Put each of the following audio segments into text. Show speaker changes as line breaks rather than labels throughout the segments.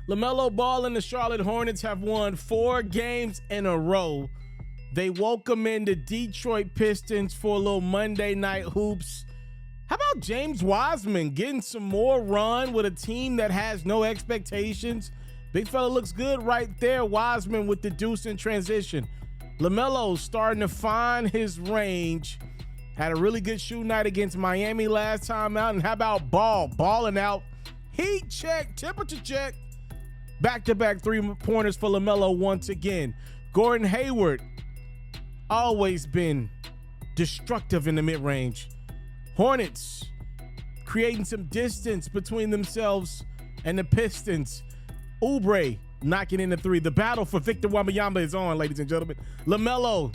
Lamelo Ball and the Charlotte Hornets have won 4 games in a row. They welcome in the Detroit Pistons for a little Monday night hoops. How about James Wiseman getting some more run with a team that has no expectations? Big fella looks good right there. Wiseman with the deuce in transition. LaMelo starting to find his range. Had a really good shooting night against Miami last time out. And how about Ball? Balling out. Heat check, temperature check. Back-to-back 3-pointers for LaMelo once again. Gordon Hayward, always been destructive in the mid-range. Hornets creating some distance between themselves and the Pistons. Oubre knocking in the 3. The battle for Victor Wembanyama is on, ladies and gentlemen. LaMelo,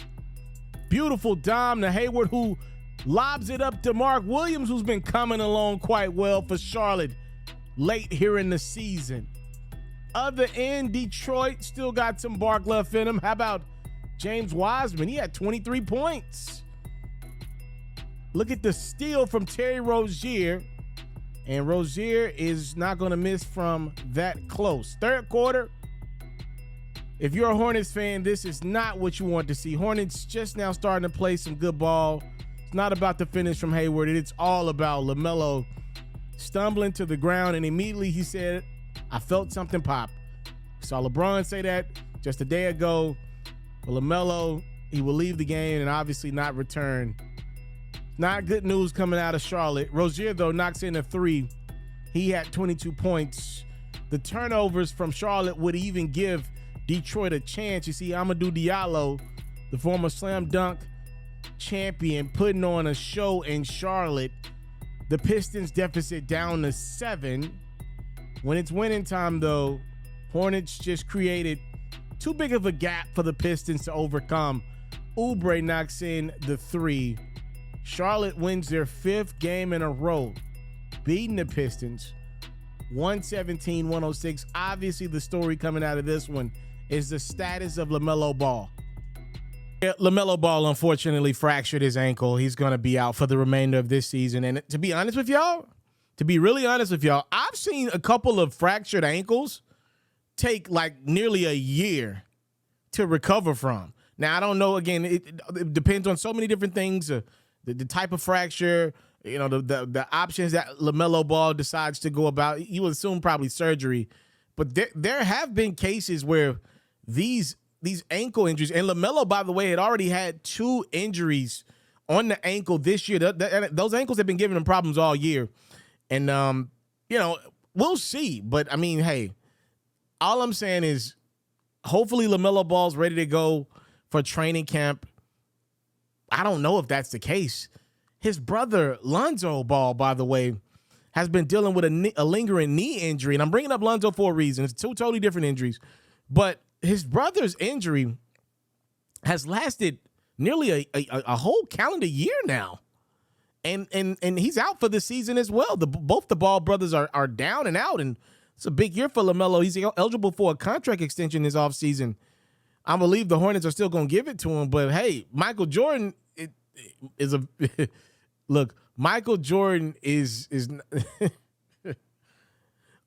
beautiful dime to Hayward, who lobs it up to Mark Williams, who's been coming along quite well for Charlotte late here in the season. Other end, Detroit still got some bark left in him. How about James Wiseman? He had 23 points. Look at the steal from Terry Rozier. And Rozier is not going to miss from that close. Third quarter, if you're a Hornets fan, this is not what you want to see. Hornets just now starting to play some good ball. It's not about the finish from Hayward. It's all about LaMelo stumbling to the ground, and immediately he said, I felt something pop. Saw LeBron say that just a day ago. Well, LaMelo, he will leave the game and obviously not return. Not good news coming out of Charlotte. Rozier, though, knocks in a 3. He had 22 points. The turnovers from Charlotte would even give Detroit a chance. You see, Amadou Diallo, the former slam dunk champion, putting on a show in Charlotte. The Pistons deficit down to 7. When it's winning time, though, Hornets just created too big of a gap for the Pistons to overcome. Oubre knocks in the 3. Charlotte wins their 5th game in a row, beating the Pistons 117-106. Obviously, the story coming out of this one is the status of LaMelo Ball. LaMelo Ball unfortunately fractured his ankle. He's going to be out for the remainder of this season. And to be honest with y'all, I've seen a couple of fractured ankles take like nearly a year to recover from. Now, I don't know. Again, it depends on so many different things. The type of fracture, you know, the options that LaMelo Ball decides to go about. You would assume probably surgery. But there have been cases where these ankle injuries, and LaMelo, by the way, had already had 2 injuries on the ankle this year. Those ankles have been giving him problems all year. And, you know, we'll see. But, I mean, hey, all I'm saying is hopefully LaMelo Ball's ready to go for training camp. I don't know if that's the case. His brother, Lonzo Ball, by the way, has been dealing with a lingering knee injury. And I'm bringing up Lonzo for a reason. It's 2 totally different injuries. But his brother's injury has lasted nearly a whole calendar year now. And he's out for the season as well. Both the Ball brothers are down and out. And it's a big year for LaMelo. He's eligible for a contract extension this offseason. I believe the Hornets are still going to give it to him. But, hey, Michael Jordan is a – look, Michael Jordan is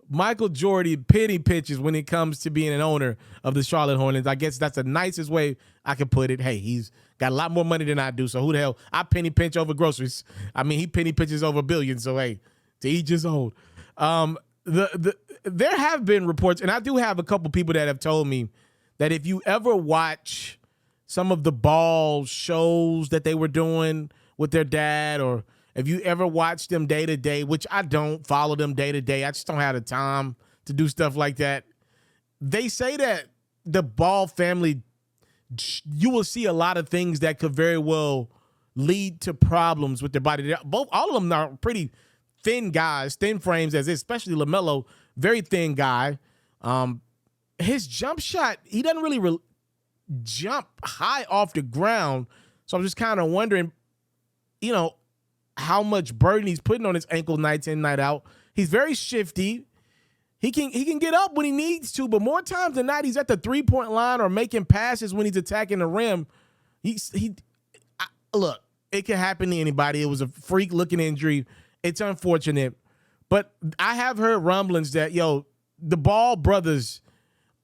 Michael Jordan penny pitches when it comes to being an owner of the Charlotte Hornets. I guess that's the nicest way I can put it. Hey, he's got a lot more money than I do, so who the hell? I penny pinch over groceries. I mean, he penny pitches over billions, so, hey, to each his own. There have been reports, and I do have a couple people that have told me that if you ever watch some of the Ball shows that they were doing with their dad, or if you ever watch them day to day, which I don't follow them day to day, I just don't have the time to do stuff like that. They say that the Ball family, you will see a lot of things that could very well lead to problems with their body. All of them are pretty thin guys, thin frames, especially LaMelo, very thin guy. His jump shot, he doesn't really jump high off the ground. So I'm just kind of wondering, you know, how much burden he's putting on his ankle night in, night out. He's very shifty. He can get up when he needs to, but more times than not, he's at the 3-point line or making passes when he's attacking the rim. Look, it can happen to anybody. It was a freak-looking injury. It's unfortunate. But I have heard rumblings that, the Ball brothers,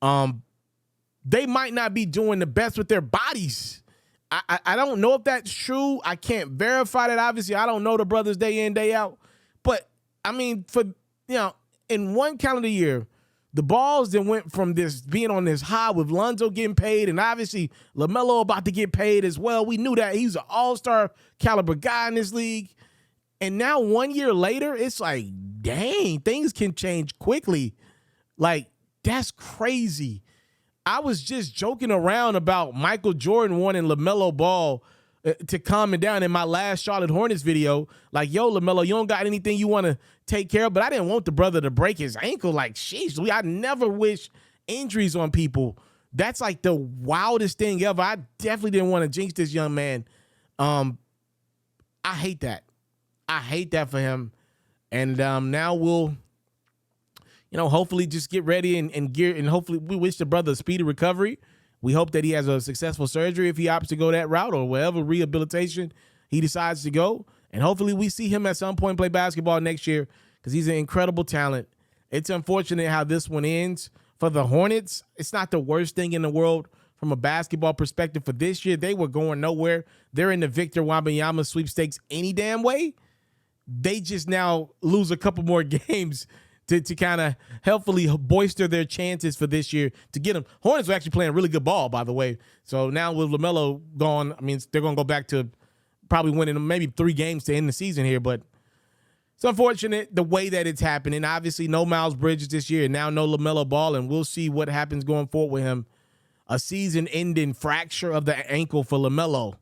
they might not be doing the best with their bodies. I don't know if that's true. I can't verify that. Obviously, I don't know the brothers day in, day out. But, I mean, in one calendar year, the Balls then went from this being on this high with Lonzo getting paid, and obviously LaMelo about to get paid as well. We knew that he's an all-star caliber guy in this league. And now 1 year later, it's like, dang, things can change quickly. Like, that's crazy. I was just joking around about Michael Jordan wanting LaMelo Ball to calm it down in my last Charlotte Hornets video. Like, yo, LaMelo, you don't got anything you want to take care of? But I didn't want the brother to break his ankle. Like, sheesh, I never wish injuries on people. That's like the wildest thing ever. I definitely didn't want to jinx this young man. I hate that. I hate that for him. And now we'll, hopefully just get ready and gear. And hopefully we wish the brother a speedy recovery. We hope that he has a successful surgery if he opts to go that route or whatever rehabilitation he decides to go. And hopefully we see him at some point play basketball next year because he's an incredible talent. It's unfortunate how this one ends. For the Hornets, it's not the worst thing in the world from a basketball perspective for this year. They were going nowhere. They're in the Victor Wembanyama sweepstakes any damn way. They just now lose a couple more games to kind of helpfully bolster their chances for this year to get them. Hornets are actually playing really good ball, by the way. So now with LaMelo gone, I mean, they're going to go back to probably winning maybe 3 games to end the season here. But it's unfortunate the way that it's happening. Obviously, no Miles Bridges this year and now no LaMelo Ball, and we'll see what happens going forward with him. A season-ending fracture of the ankle for LaMelo.